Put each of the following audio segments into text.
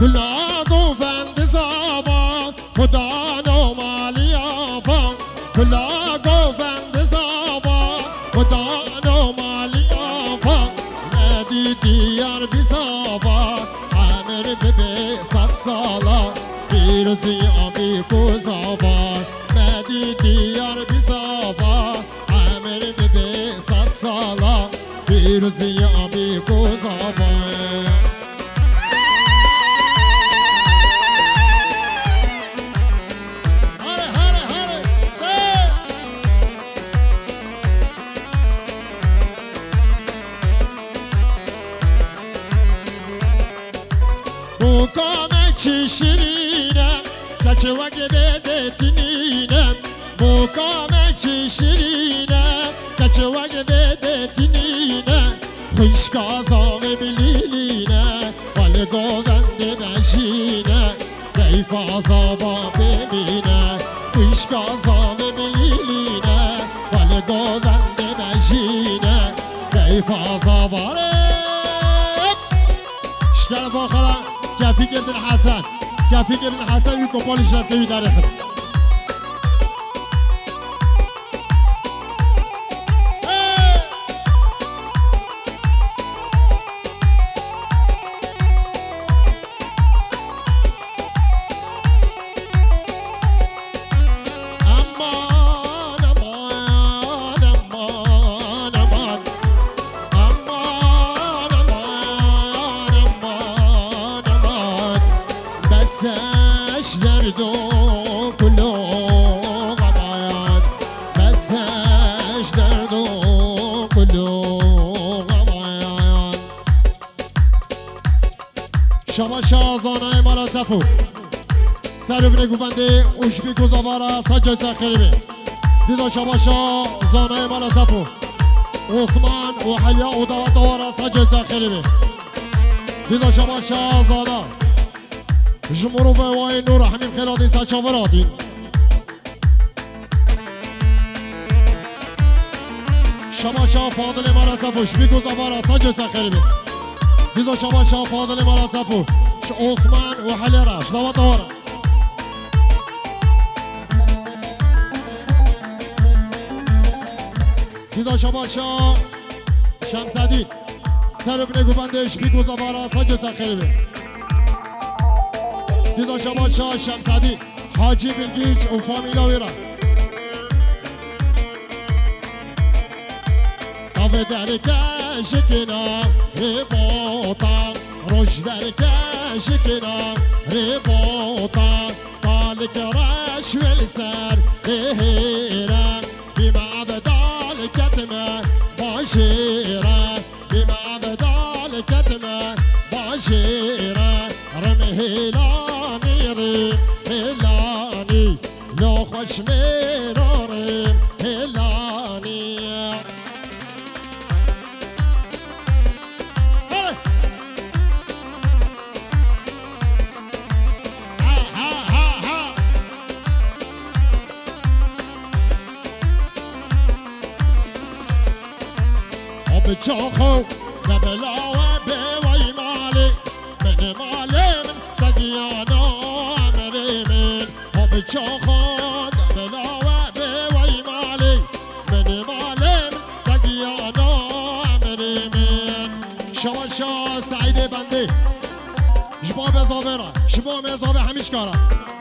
كلا گوفند زابان خدا نومالی آفان كلا گوفند زابان خدا نومالی آفان ندی دیار بی زابان عمر ببی 100 سالا پیروزی آبی کو زابان ندی دیار بی زابان عمر ببی 100 سالا پیروزی آبی کو زابان شیرینم کچه وگه بده تینینم مقامه چی شیرینم کچه وگه بده تینینم خوشگازامه بلیلینه ولی گوونده مجینه کیف آزابا ببینه خوشگازامه بلیلینه ولی گوونده مجینه کیف آزابا اشکال باخرا کفیک ابن حسن کفیک ابن حسن یو کپالش رسوی داره خد شما شازانه مالا سفو سر بینه گوونده اوش بی گذاوارا سجای سخیری دیدا شما شازانه مالا سفو عثمان و حلیا و دواتوارا سجای سخیری دیدا شما شازانه جمهور و وای نور همین خیرادین سچاورادین شما شا فاضل مالا سفو اوش بی گذاوارا سجای سخیری دیزا شما شا فاضل مرا سفو عثمان و حلی راش دوات دورا دیزا شما شا شمسدین سر ابن گوبندش بی گوزوارا سجا سخیری بی دیزا شما شا شمسدین حاجی بلگیچ و فامیلا ویرا قوه درکش کنار رباطا روش درکش کنار رباطا طالك راش والسر هيرا بما بدال كتمه باشيرا بما بدال كتمه باشيرا رمي هلاني ريم هلاني لو خوش ميرارم هلاني بتشوخو قبلاوة بوي مالي من مالي من تقيانا أمري من بتشوخو قبلاوة بوي مالي من مالي من تقيانا أمري من شواشا سعيد بندي جباب زاورا شباب زاورا هميش كارا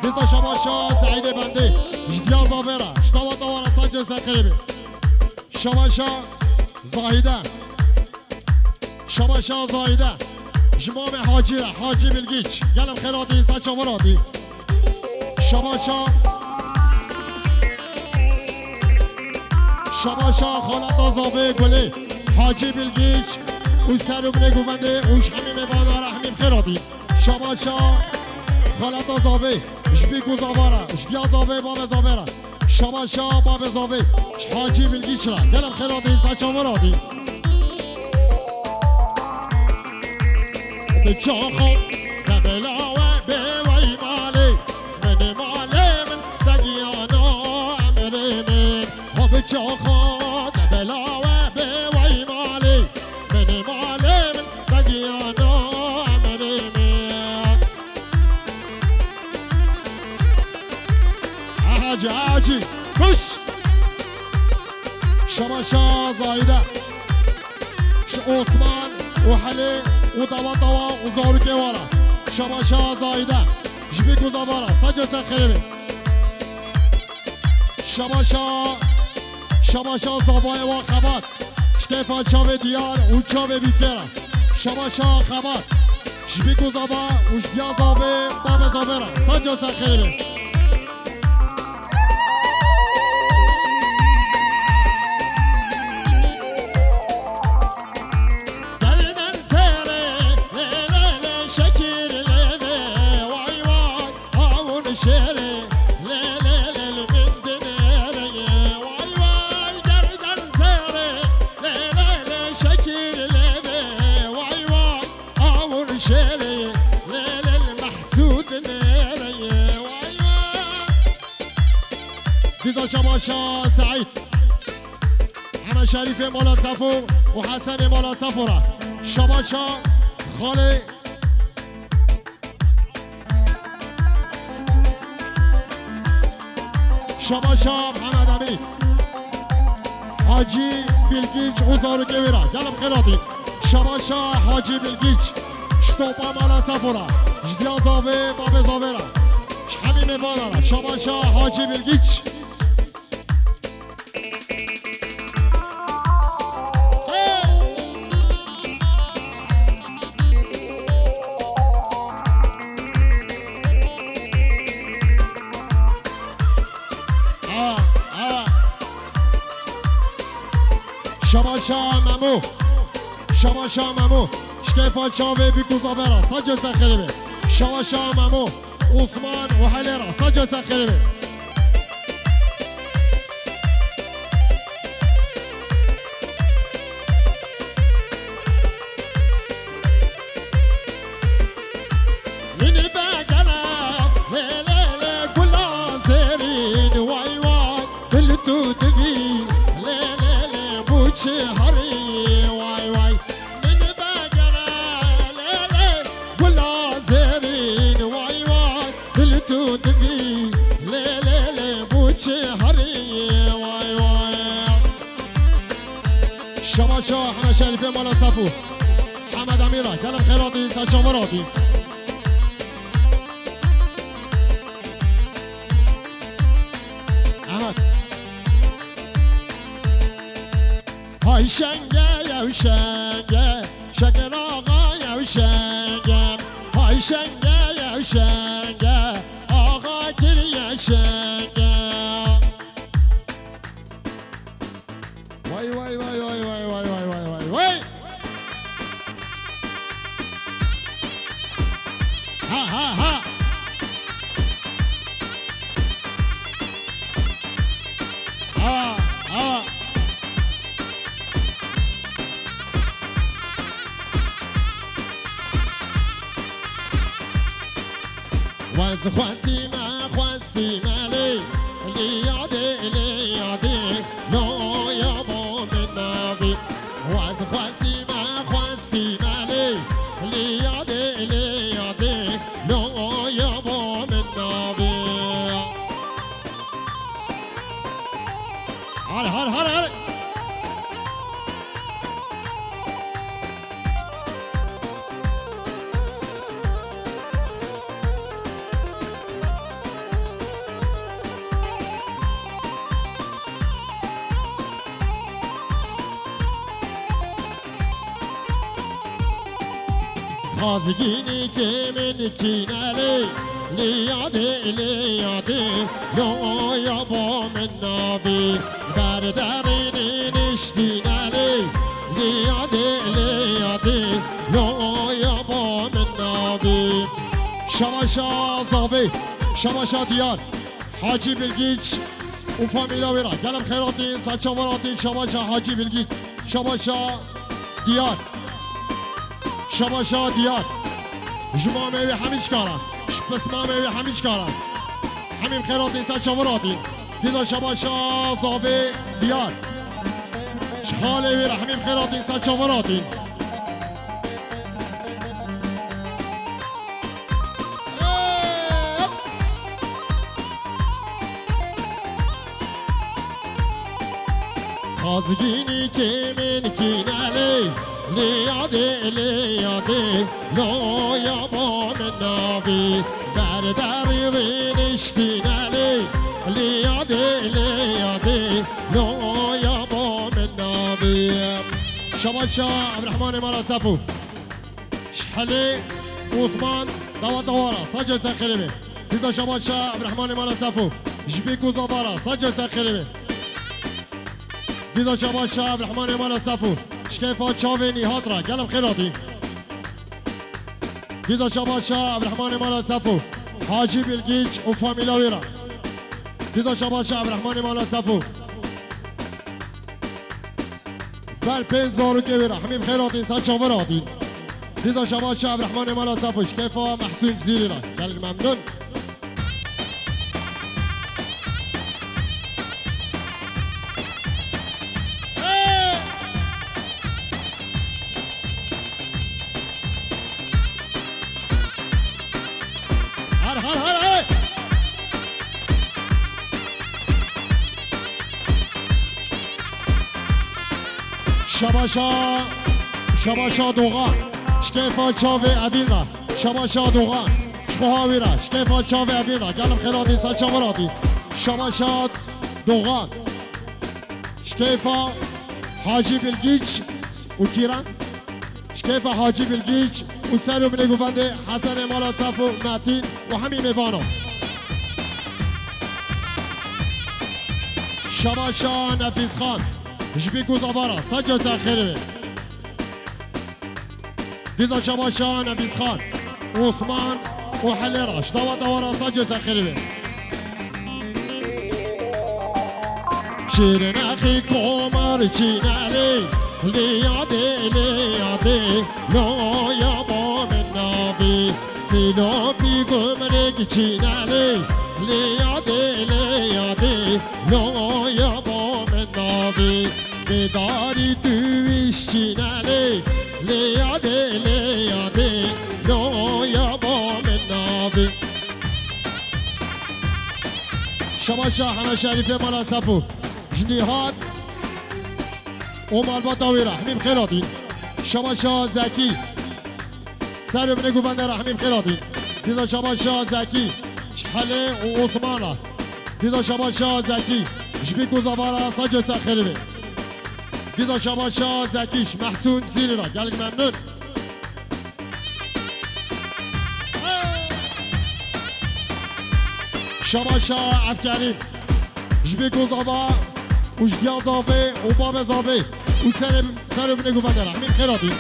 بيزا شواشا سعيد بندي جديا زاورا شتاوا دوارا ساجة سخربي شواشا زاهده شما زاهده جمام حاجیره حاجی بلگیچ گلم خیرادی سچا ورادی شما خالت آزابه گلی حاجی بلگیچ اوی سر بینه گوونده اوش همیم بادا رحمیم خیرادی شما خالت آزابه جبی گوزاواره جبی آزابه باب زاوره شما باب زاوه حاجی بلگیچ را گلم خیرادی سچا ورادی بتشوخو قبلاوة بوي مالي من مالي من تقيانا أمري من بتشوخو قبلاوة بوي مالي من مالي من تقيانا أمري من عاجي عاجي خش شباشا زايدة عثمان وحلي ودوا دوا وزاركي ورا شباشا زايدة جبي كوزابارا سجل خريبي شباشا زابای و خبات شکیفا چاوه دیار و چاوه بیتره شباشا خبات جبی گوزابا و جبیا زابه بابه زابه را سجل خريبي شباشا سعيد حنا شريف مولا صفو وحسن مولا صفورة شباشا خالي شباشا محمد امين حاجي بلگیچ وزارو كبيرة قلب خيراتي شباشا حاجي بلگیچ شتوبا مولا صفورة جديا زاوي بابي زاويرة حميم بارا شباشا حاجي بلگیچ شباشا ممو شكيفا شاوي بيكوزا برا سجل سخريبي شباشا ممو عثمان وحليرا سجل سخريبي مني باقنا ليلة كلها زيرين واي واي بلتو تبي ليلة بوشي هري شباشا حنا شريفي مالا صفو حمد أميرة كلام خيراتي سجامراتي أحمد هاي شنگه يا شنگه شكر آقا يا شنگه هاي شنگه يا شنگه آقا كر يا شنگه واي واي واي واي واي واي واي واي واي واي ها ها ها ها ها وانز خواستی ما خواستی مالی لیادی لیادی لو یابو من نابی وانز خواستی ما خواستی مالی لیادی لیادی لو یابو من نابی هر هر هر هر خازقيني كمن كينالي ليادي ليادي لو يابو من نابي درداريني نشتينالي ليادي ليادي لو يابو من نابي شباشا زابي شباشا ديار حاجي بلگیچ وفاميلا ويرا قلم خيراتي ساتشاوراتي شباشا حاجي بلگیچ شباشا ديار شباشا ديار جمع ميوي حميش كارا شبس ما ميوي حميش كارا حميم خيراتي انسان شاوراتي ديدا شباشا زابي ديار شخالي ويرا حميم خيراتي انسان شاوراتي بازگینی که من کینالی لیاده لیاده لایا با من ناوی برداری رینشتینالی لیاده لیاده لایا با من ناوی شباب شاه عبدالرحمن مالا صفو شحلی عثمان دوارا سجل سخریبه دیزا شباب شاه عبدالرحمن مالا صفو جبیکو زبارا سجل سخریبه دیزا شباب شاه عبدالرحمن مالا صفو شکیفا چاوی نیهات را گلم خیراتی دیزا شباب شاه عبدالرحمن مالا صفو حاجی بلگیچ و فامیلاوی را دیزا شباب شاه عبدالرحمن مالا صفو بر پین زارو که بیره همین خیراتین سا چاور آتین دیزا شباب شاه عبدالرحمن مالا صفو شکیفا محسون زیری را گلگ ممنون شباشا دوغان شکیفا چاوی ابینا شباشا دوغان شخوهاوی را شکیفا چاوی ابینا گلم خیراتی سا چاوراتی شباشا دوغان شکیفا حاجی بلگیچ و کیران شکیفا حاجی بلگیچ و سر و بنگو بنده حسن مالا صفو متین و همین میوانو شباشا نفیس خان جبیکو زبارا سجل سخیره دیزا شباشا نفیس خان عثمان و حلیراش دوارا سجل سخیره شیرین اخی کمر چینالی لیاده لیاده لایا با من نابی سیلوپی گمرگ چینالی لیاده لیاده لایا با من نابی بداری دویش چینالی لیاده لیاده لایا با من نابی شباشا همه شریف مالا صفو جنیهات اومال با داوی رحمیم خیراتین شباشا زکی سر بنگو بنده رحمیم خیراتین دیدا شباشا زکی شحله و عثمانا دیدا شباشا زکی جبیکو زوارا ساجه سخریبه دیدا شباشا زکیش محسون زیری را گلگ ممنون شباشا افکریم جبیکو زوارا وجديا زافي وبابا زافي وسالم بنيكو فادرا من خيراتي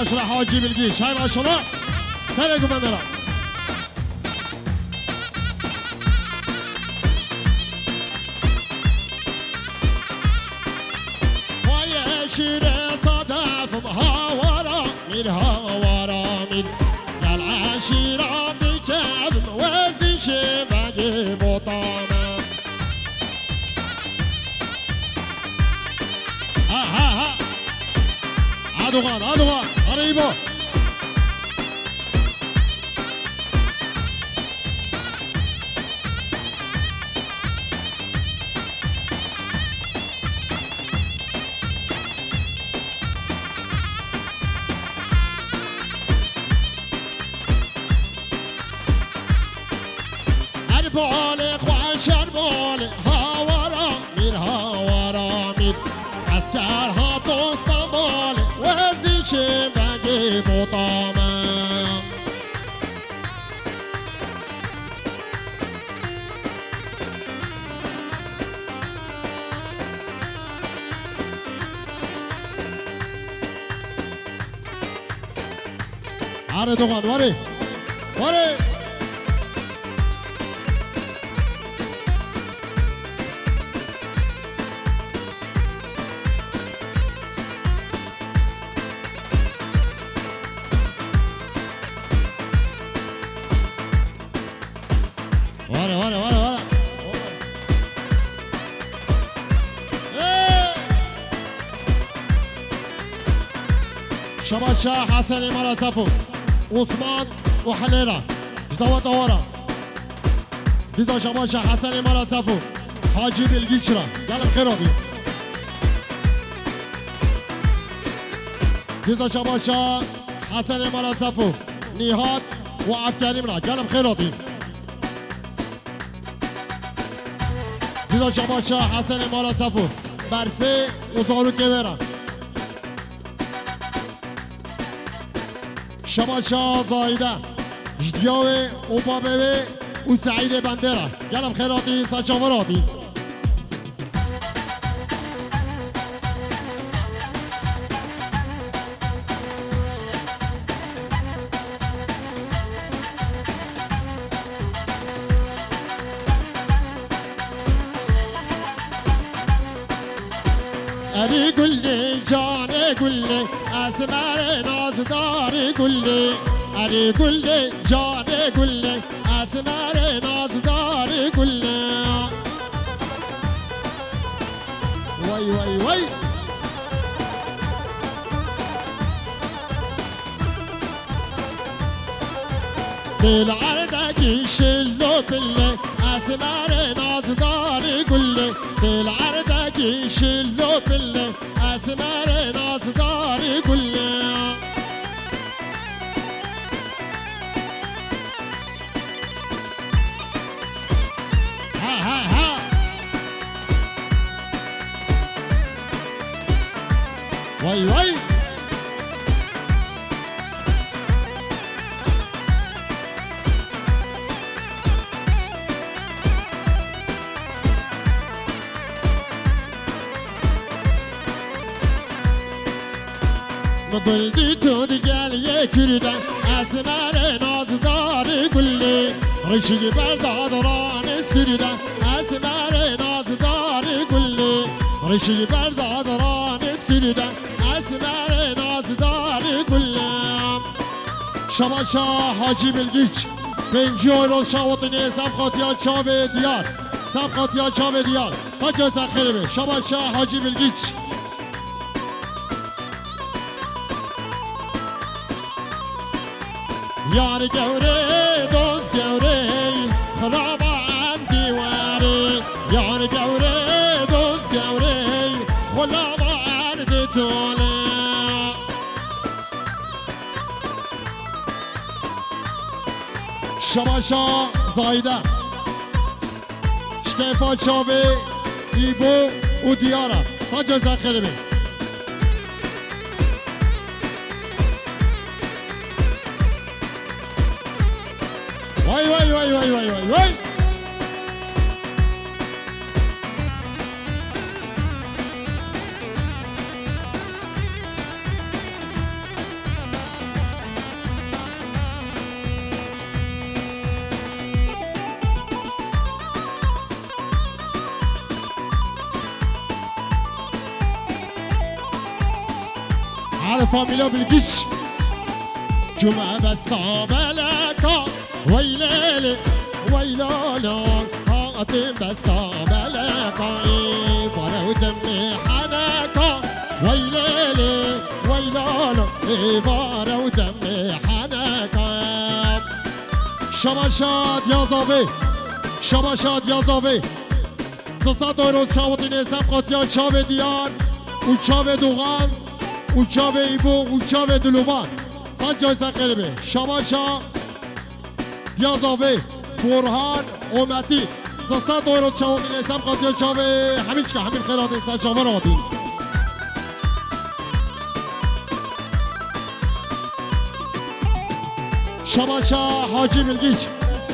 ماشاءالله حاجی بلگیش های ماشاءالله سلام بندرا وای شیر صدف مهاورا من هاورا من قال عشيرات كذب وزي شباقي بطامه ها عدوغان قريبو بالي خواشن بالي هاورا من هاورا من اسكر هاتو سمالي وزي شباقي بطامه عرض دوغان واري شباشا حسن مالا سفو عثمان وحليرة جدوة دوارة ديزا شباشا حسن مالا سفو حاجي بالجيشرة قلب خيرابي ديزا شباشا حسن مالا سفو نيهات وعفكاري منا قلب خيرابي ديزا شباشا حسن مالا سفو برفي وزارو كبيرة شباشا زايدة جدياوي وبابوي وسعيد بندرة قلب خيراتي سجاوراتي أري قولي جاني قولي أسمر نازداري قولي أري قولي جاني قولي أسمر نازداري قولي وي وي وي بالعردك يشلو باللي أسمر نازداري قولي بالعردك يشلو باللي أسمر نازداري قولي ها ها ها وي وي قلدي ترجال يكردا أسمر نازداري قولي رشي برداد ران استردا أسمر نازداري قولي رشي برداد ران استردا أسمر نازداري قولي شباشا حاجي بالجيش بنجيولو شاوطني صفقات يا شاوي ديار صفقات يا شاوي ديار سجل سخيري شباشا حاجي بالجيش یار گوره دوست گوره خراب عندي واري یار گوره دوست گوره خراب عندي توله شباشا زايده شكيفا شاوي ايبو وديارة سجل زخيري بي وای وای وای وای وای وای وای على فاميليا بالجيش جمعة بس عملكا ويلالي ويلالا هاتم بس عملكا إيبارة ودمي حنكا ويلالي ويلالا إيبارة ودمي حنكا شباشات يا زاوي شباشات يا زاوي تصدروا تشاوطين سبقات يا شاوي ديار وشاوي دوغان وشاوي إيبو وشاوي دلوبان سجل سقربي شباشا يا زاوي برهان اومتي تصدروا تشاوطين سبقات يا شاوي حميشكا حميد خيراتي سجاوراتي شباشا حاجي ملقيش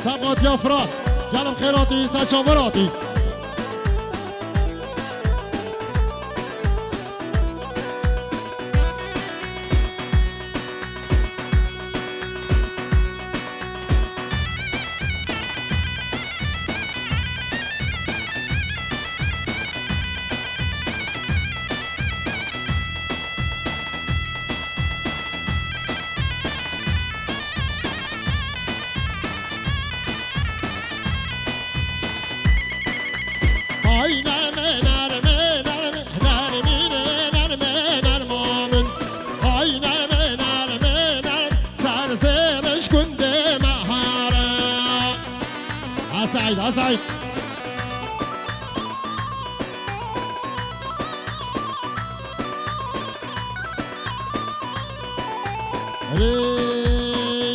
سبقات يا فرات قلب خيراتي سجاوراتي سعيد ها سعيد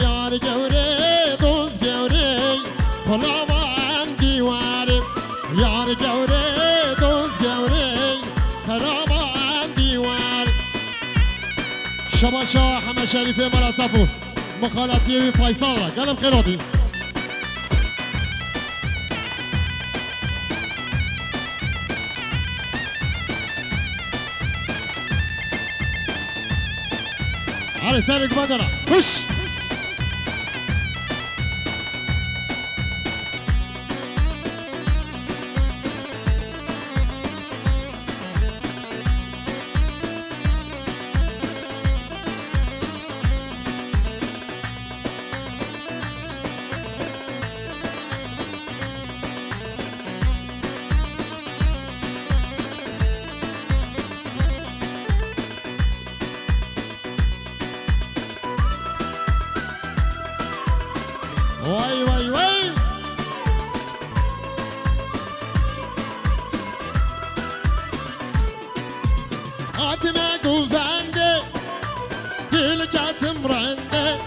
يار قوري دوز قوري خلابان ديواري يار قوري دوز قوري خلابان ديواري شباشا حما شريفي مالا صفو مخالطي فيصل قلم خيراتي على سارق بدرة خش وای وای وای حاتمه گوزنده دل کتم رنده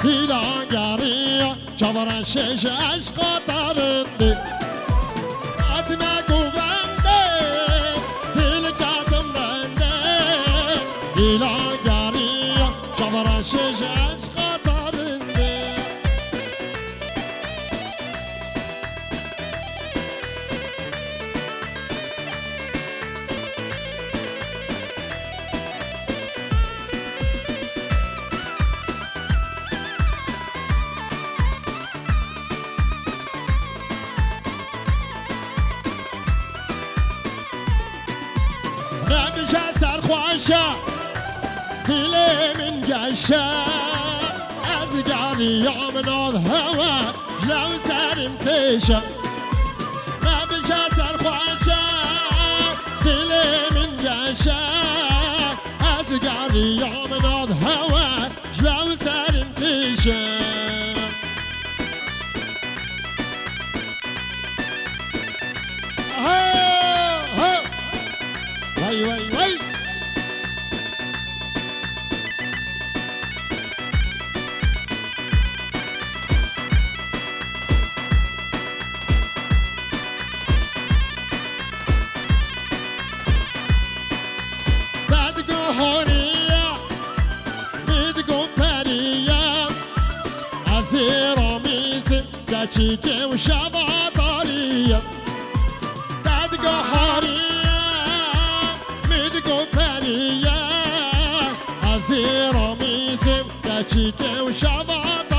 دیلانگاریا چوارن شش عشقا دارنده حاتمه گوزنده دل کتم رنده دیلانگاریا چوارن شش عشقا دارنده نمیشه سرخوشه دل من گشه از گریام ناد هوا جلو سرم پیشه نمیشه سرخوشه دل من گشه از گریام ناد هوا جلو سرم پیشه وای وای وای بدگو هونیه میدگو پریه از ایرامیزم گچی که و شبا داریه بدگو هونیه از ایرامیزم گچی که و شبا